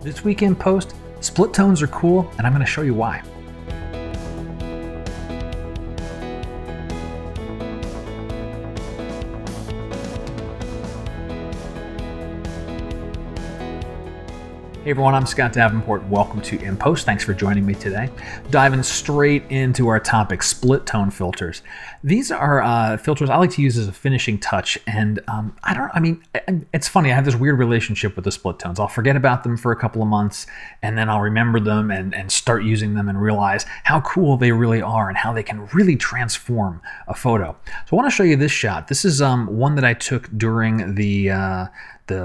This week in post, split tones are cool, and I'm going to show you why. Hey everyone, I'm Scott Davenport. Welcome to In Post. Thanks for joining me today. Diving straight into our topic, split tone filters. These are filters I like to use as a finishing touch, and it's funny, I have this weird relationship with the split tones. I'll forget about them for a couple of months, and then I'll remember them and start using them and realize how cool they really are and how they can really transform a photo. So I want to show you this shot. This is one that I took during the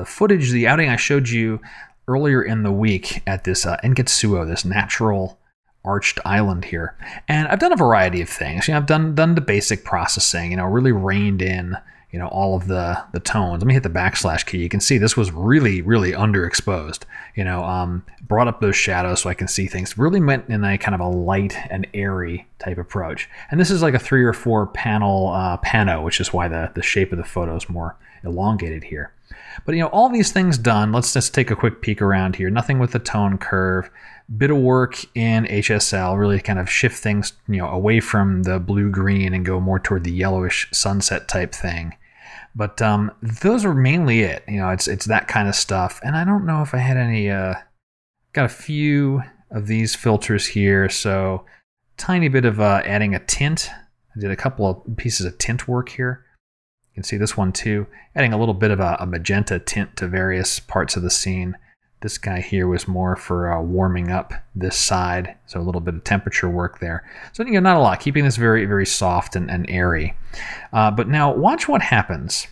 footage, the outing I showed you earlier in the week at this Engetsuo, this natural arched island here. And I've done a variety of things. I've done the basic processing, really reined in, all of the tones. Let me hit the backslash key. You can see this was really, really underexposed. Brought up those shadows so I can see things. Really went in a kind of a light and airy type approach. And this is like a 3 or 4 panel pano, which is why the shape of the photo is more elongated here. But all these things done, let's just take a quick peek around here. Nothing with the tone curve. Bit of work in HSL, really kind of shift things away from the blue-green and go more toward the yellowish sunset type thing. But those are mainly it. It's that kind of stuff. And I don't know if I had any, got a few of these filters here. So tiny bit of adding a tint. I did a couple of pieces of tint work here. You can see this one too, adding a little bit of a magenta tint to various parts of the scene. This guy here was more for warming up this side, so a little bit of temperature work there. So not a lot, keeping this very, very soft and airy. But now watch what happens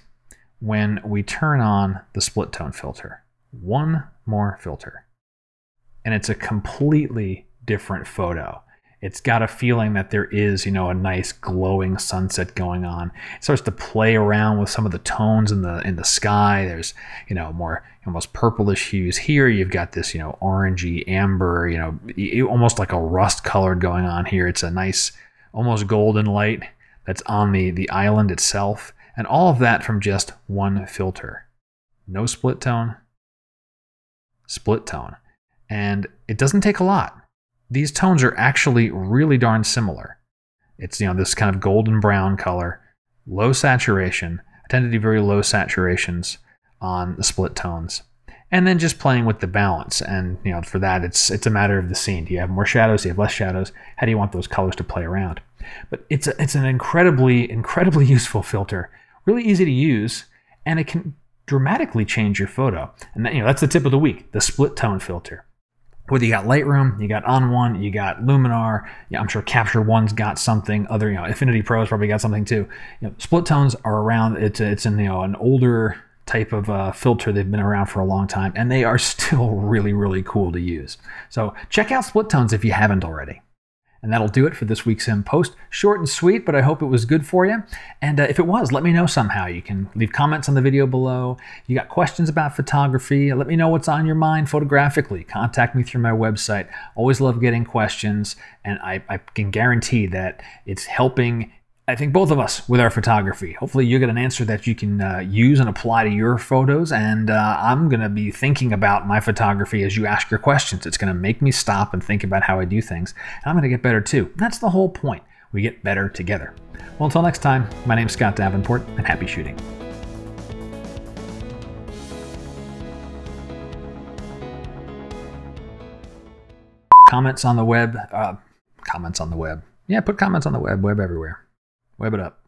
when we turn on the split tone filter. One more filter, and it's a completely different photo. It's got a feeling that there is, a nice glowing sunset going on. It starts to play around with some of the tones in the sky. There's, more almost purplish hues here. You've got this, orangey amber, almost like a rust colored going on here. It's a nice, almost golden light that's on the island itself, and all of that from just one filter. No split tone, split tone, and it doesn't take a lot. These tones are actually really darn similar. It's this kind of golden brown color, low saturation. I tend to do very low saturations on the split tones, and then just playing with the balance. And for that, it's a matter of the scene. Do you have more shadows? Do you have less shadows? How do you want those colors to play around? But it's an incredibly useful filter, really easy to use, and it can dramatically change your photo. And that's the tip of the week: the split tone filter. Whether you got Lightroom, you got ON1, you got Luminar, I'm sure Capture One's got something. Other, Affinity Pro's probably got something too. Split tones are around. It's in an older type of filter. They've been around for a long time, and they are still really, really cool to use. So check out split tones if you haven't already. And that'll do it for this week's In Post. Short and sweet, but I hope it was good for you. And if it was, let me know somehow. You can leave comments on the video below. You got questions about photography, let me know what's on your mind photographically. Contact me through my website. Always love getting questions, and I can guarantee that it's helping, I think, both of us with our photography. Hopefully you get an answer that you can use and apply to your photos, and I'm going to be thinking about my photography as you ask your questions. It's going to make me stop and think about how I do things, and I'm going to get better too. That's the whole point. We get better together. Well, until next time, my name's Scott Davenport, and happy shooting. Comments on the web. Comments on the web. Yeah, put comments on the web. Web everywhere. Web it up.